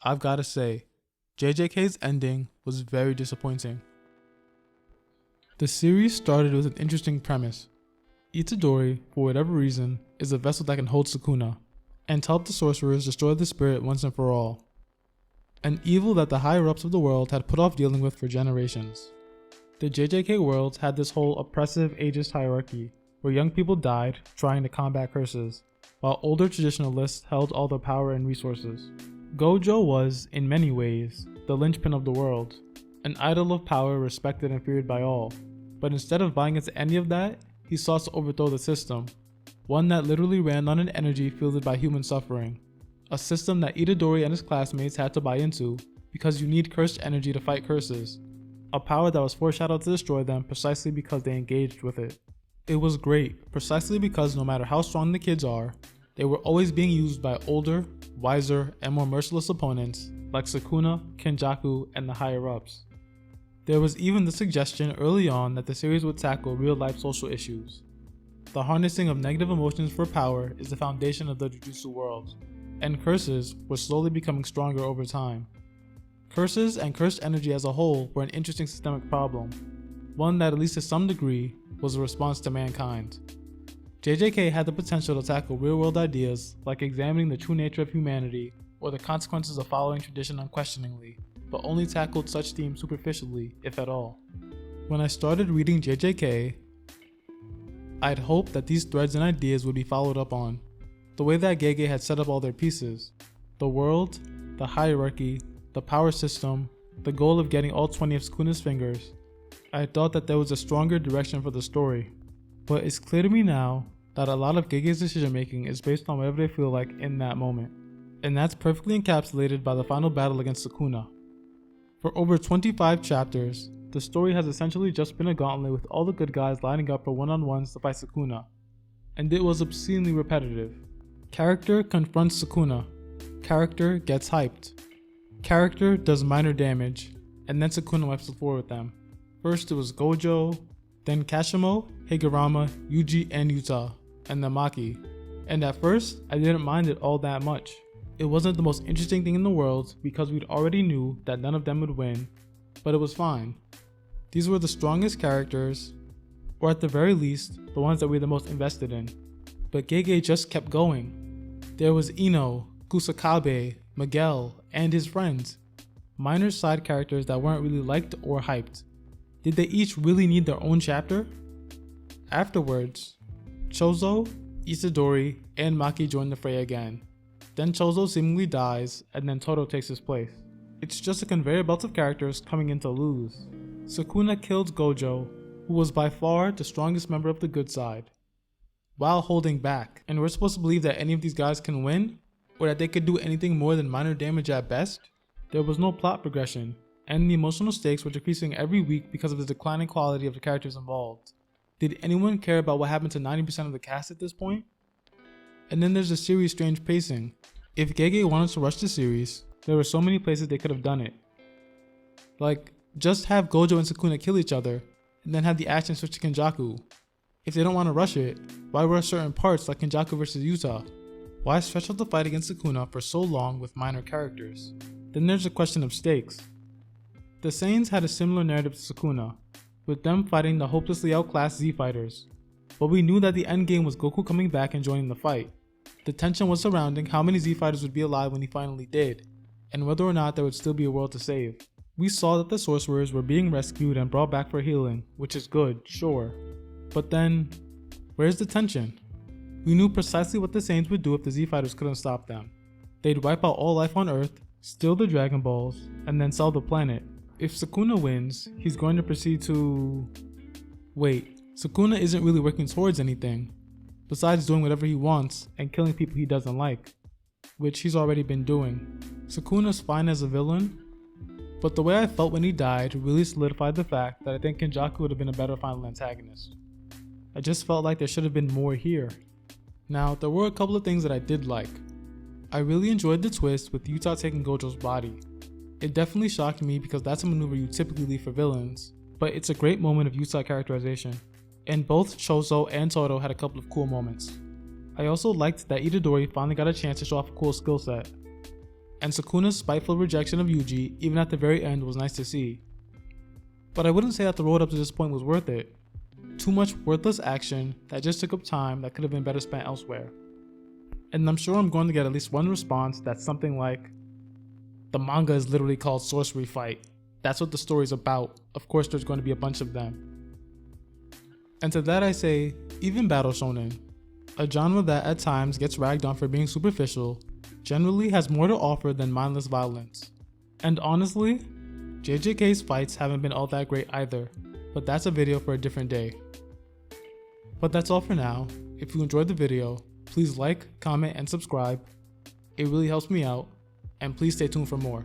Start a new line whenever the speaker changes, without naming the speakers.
I've gotta say, JJK's ending was very disappointing. The series started with an interesting premise. Itadori, for whatever reason, is a vessel that can hold Sukuna, and to help the sorcerers destroy the spirit once and for all. An evil that the higher-ups of the world had put off dealing with for generations. The JJK world had this whole oppressive ageist hierarchy, where young people died trying to combat curses, while older traditionalists held all the power and resources. Gojo was, in many ways, the linchpin of the world, an idol of power respected and feared by all, but instead of buying into any of that, he sought to overthrow the system, one that literally ran on an energy fueled by human suffering, a system that Itadori and his classmates had to buy into because you need cursed energy to fight curses, a power that was foreshadowed to destroy them precisely because they engaged with it. It was great, precisely because no matter how strong the kids are, they were always being used by older, wiser, and more merciless opponents like Sukuna, Kenjaku, and the higher-ups. There was even the suggestion early on that the series would tackle real-life social issues. The harnessing of negative emotions for power is the foundation of the Jujutsu world, and curses were slowly becoming stronger over time. Curses and cursed energy as a whole were an interesting systemic problem, one that at least to some degree was a response to mankind. JJK had the potential to tackle real-world ideas like examining the true nature of humanity or the consequences of following tradition unquestioningly, but only tackled such themes superficially, if at all. When I started reading JJK, I'd hoped that these threads and ideas would be followed up on, the way that Gege had set up all their pieces, the world, the hierarchy, the power system, the goal of getting all 20 of Sukuna's fingers. I thought that there was a stronger direction for the story, but it's clear to me now that a lot of Gege's decision making is based on whatever they feel like in that moment, and that's perfectly encapsulated by the final battle against Sukuna. For over 25 chapters, the story has essentially just been a gauntlet with all the good guys lining up for one-on-ones to fight Sukuna, and it was obscenely repetitive. Character confronts Sukuna, character gets hyped, character does minor damage, and then Sukuna wipes the floor with them. First it was Gojo, then Kashimo, Higurama, Yuji, and Yuta, and then Maki. And at first, I didn't mind it all that much. It wasn't the most interesting thing in the world because we'd already knew that none of them would win, but it was fine. These were the strongest characters, or at the very least, the ones that we were the most invested in. But Gege just kept going. There was Ino, Kusakabe, Miguel, and his friends. Minor side characters that weren't really liked or hyped. Did they each really need their own chapter? Afterwards, Chozo, Itadori, and Maki join the fray again. Then Chozo seemingly dies, and then Todo takes his place. It's just a conveyor belt of characters coming in to lose. Sukuna killed Gojo, who was by far the strongest member of the good side, while holding back, and we're supposed to believe that any of these guys can win, or that they could do anything more than minor damage at best? There was no plot progression, and the emotional stakes were decreasing every week because of the declining quality of the characters involved. Did anyone care about what happened to 90% of the cast at this point? And then there's the series' strange pacing. If Gege wanted to rush the series, there were so many places they could have done it. Like, just have Gojo and Sukuna kill each other, and then have the action switch to Kenjaku. If they don't want to rush it, why rush certain parts like Kenjaku vs Yuta? Why stretch out the fight against Sukuna for so long with minor characters? Then there's the question of stakes. The Saiyans had a similar narrative to Sukuna, with them fighting the hopelessly outclassed Z-Fighters. But we knew that the endgame was Goku coming back and joining the fight. The tension was surrounding how many Z-Fighters would be alive when he finally did, and whether or not there would still be a world to save. We saw that the sorcerers were being rescued and brought back for healing, which is good, sure. But then, where's the tension? We knew precisely what the Saiyans would do if the Z-Fighters couldn't stop them. They'd wipe out all life on Earth, steal the Dragon Balls, and then sell the planet. If Sukuna wins, he's going to proceed to... Wait, Sukuna isn't really working towards anything, besides doing whatever he wants and killing people he doesn't like, which he's already been doing. Sukuna's fine as a villain, but the way I felt when he died really solidified the fact that I think Kenjaku would have been a better final antagonist. I just felt like there should have been more here. Now, there were a couple of things that I did like. I really enjoyed the twist with Yuta taking Gojo's body. It definitely shocked me because that's a maneuver you typically leave for villains, but it's a great moment of Yuta characterization. And both Chozo and Todo had a couple of cool moments. I also liked that Itadori finally got a chance to show off a cool skill set. and Sukuna's spiteful rejection of Yuji even at the very end was nice to see. But I wouldn't say that the road up to this point was worth it. Too much worthless action that just took up time that could have been better spent elsewhere. And I'm sure I'm going to get at least one response that's something like, the manga is literally called Sorcery Fight. That's what the story's about. Of course there's going to be a bunch of them. And to that I say, even battle shonen, a genre that at times gets ragged on for being superficial, generally has more to offer than mindless violence. And honestly, JJK's fights haven't been all that great either, but that's a video for a different day. But that's all for now. If you enjoyed the video, please like, comment, and subscribe. It really helps me out, and please stay tuned for more.